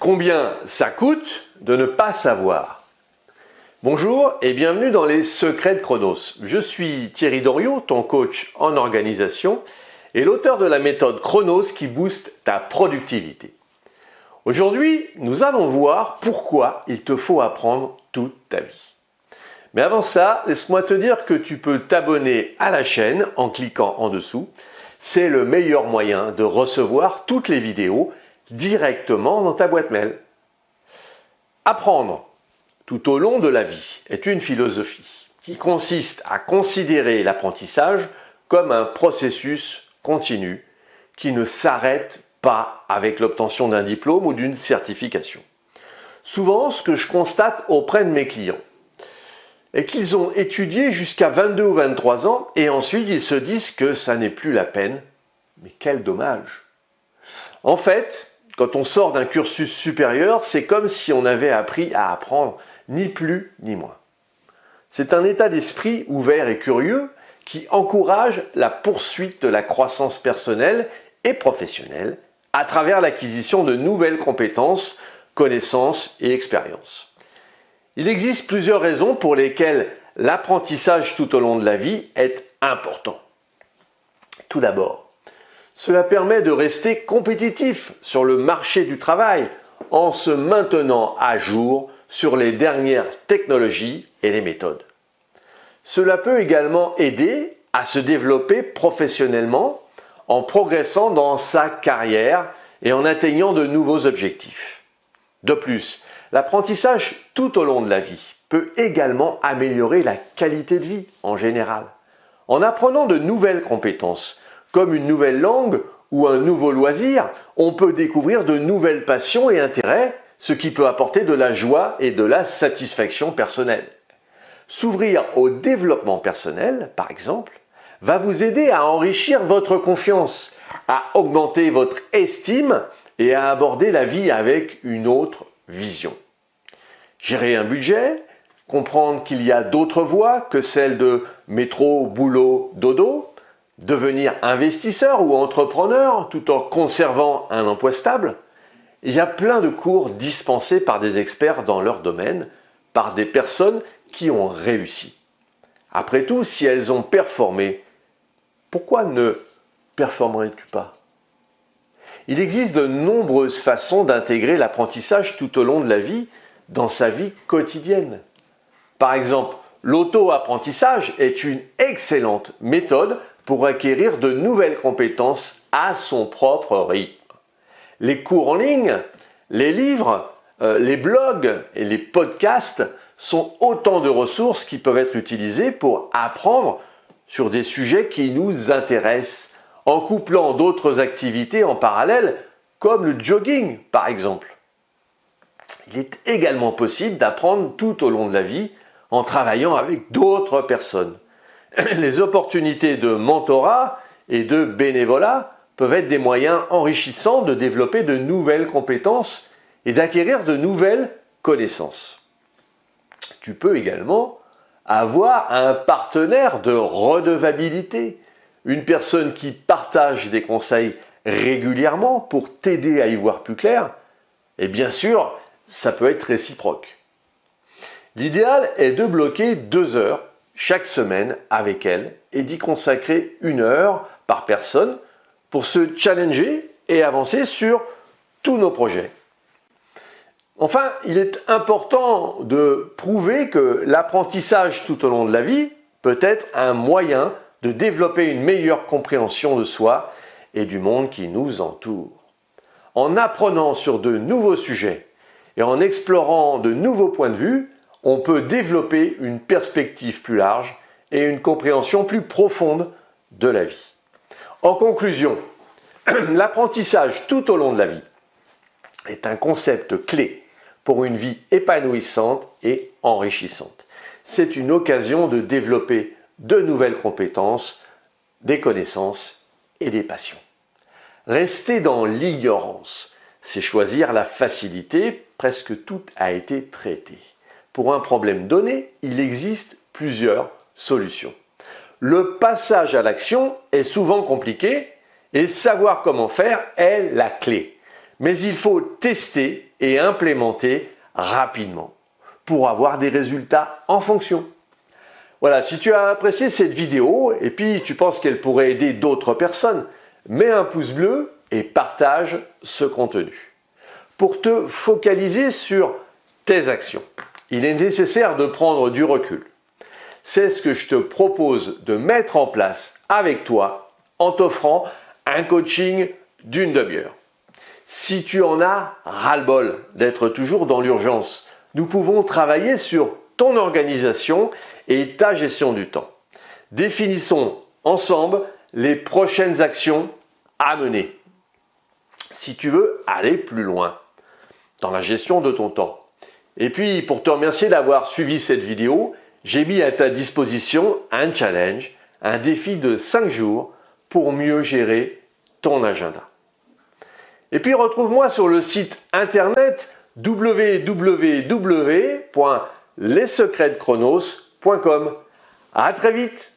Combien ça coûte de ne pas savoir? Bonjour et bienvenue dans les secrets de Chronos. Je suis Thierry Doriot, ton coach en organisation et l'auteur de la méthode Chronos qui booste ta productivité. Aujourd'hui, nous allons voir pourquoi il te faut apprendre toute ta vie. Mais avant ça, laisse-moi te dire que tu peux t'abonner à la chaîne en cliquant en dessous. C'est le meilleur moyen de recevoir toutes les vidéos directement dans ta boîte mail. Apprendre tout au long de la vie est une philosophie qui consiste à considérer l'apprentissage comme un processus continu qui ne s'arrête pas avec l'obtention d'un diplôme ou d'une certification. Souvent, ce que je constate auprès de mes clients est qu'ils ont étudié jusqu'à 22 ou 23 ans et ensuite ils se disent que ça n'est plus la peine. Mais quel dommage! En fait, quand on sort d'un cursus supérieur, c'est comme si on avait appris à apprendre, ni plus ni moins. C'est un état d'esprit ouvert et curieux qui encourage la poursuite de la croissance personnelle et professionnelle à travers l'acquisition de nouvelles compétences, connaissances et expériences. Il existe plusieurs raisons pour lesquelles l'apprentissage tout au long de la vie est important. Tout d'abord, cela permet de rester compétitif sur le marché du travail en se maintenant à jour sur les dernières technologies et les méthodes. Cela peut également aider à se développer professionnellement en progressant dans sa carrière et en atteignant de nouveaux objectifs. De plus, l'apprentissage tout au long de la vie peut également améliorer la qualité de vie en général. En apprenant de nouvelles compétences, comme une nouvelle langue ou un nouveau loisir, on peut découvrir de nouvelles passions et intérêts, ce qui peut apporter de la joie et de la satisfaction personnelle. S'ouvrir au développement personnel, par exemple, va vous aider à enrichir votre confiance, à augmenter votre estime et à aborder la vie avec une autre vision. Gérer un budget, comprendre qu'il y a d'autres voies que celle de métro, boulot, dodo, devenir investisseur ou entrepreneur tout en conservant un emploi stable. Il y a plein de cours dispensés par des experts dans leur domaine, par des personnes qui ont réussi. Après tout, si elles ont performé, pourquoi ne performerais-tu pas? Il existe de nombreuses façons d'intégrer l'apprentissage tout au long de la vie dans sa vie quotidienne. Par exemple, l'auto-apprentissage est une excellente méthode pour acquérir de nouvelles compétences à son propre rythme. Les cours en ligne, les livres, les blogs et les podcasts sont autant de ressources qui peuvent être utilisées pour apprendre sur des sujets qui nous intéressent, en couplant d'autres activités en parallèle, comme le jogging par exemple. Il est également possible d'apprendre tout au long de la vie en travaillant avec d'autres personnes. Les opportunités de mentorat et de bénévolat peuvent être des moyens enrichissants de développer de nouvelles compétences et d'acquérir de nouvelles connaissances. Tu peux également avoir un partenaire de redevabilité, une personne qui partage des conseils régulièrement pour t'aider à y voir plus clair. Et bien sûr, ça peut être réciproque. L'idéal est de bloquer 2 heures chaque semaine avec elle et d'y consacrer 1 heure par personne pour se challenger et avancer sur tous nos projets. Enfin, il est important de prouver que l'apprentissage tout au long de la vie peut être un moyen de développer une meilleure compréhension de soi et du monde qui nous entoure. En apprenant sur de nouveaux sujets et en explorant de nouveaux points de vue, on peut développer une perspective plus large et une compréhension plus profonde de la vie. En conclusion, l'apprentissage tout au long de la vie est un concept clé pour une vie épanouissante et enrichissante. C'est une occasion de développer de nouvelles compétences, des connaissances et des passions. Rester dans l'ignorance, c'est choisir la facilité, presque tout a été traité. Pour un problème donné, il existe plusieurs solutions. Le passage à l'action est souvent compliqué et savoir comment faire est la clé. Mais il faut tester et implémenter rapidement pour avoir des résultats en fonction. Voilà, si tu as apprécié cette vidéo et puis tu penses qu'elle pourrait aider d'autres personnes, mets un pouce bleu et partage ce contenu. Pour te focaliser sur tes actions, il est nécessaire de prendre du recul. C'est ce que je te propose de mettre en place avec toi en t'offrant un coaching d'une demi-heure. Si tu en as ras-le-bol d'être toujours dans l'urgence, nous pouvons travailler sur ton organisation et ta gestion du temps. Définissons ensemble les prochaines actions à mener. Si tu veux aller plus loin dans la gestion de ton temps. Et puis, pour te remercier d'avoir suivi cette vidéo, j'ai mis à ta disposition un challenge, un défi de 5 jours pour mieux gérer ton agenda. Et puis, retrouve-moi sur le site internet www.lessecretsdechronos.com. À très vite!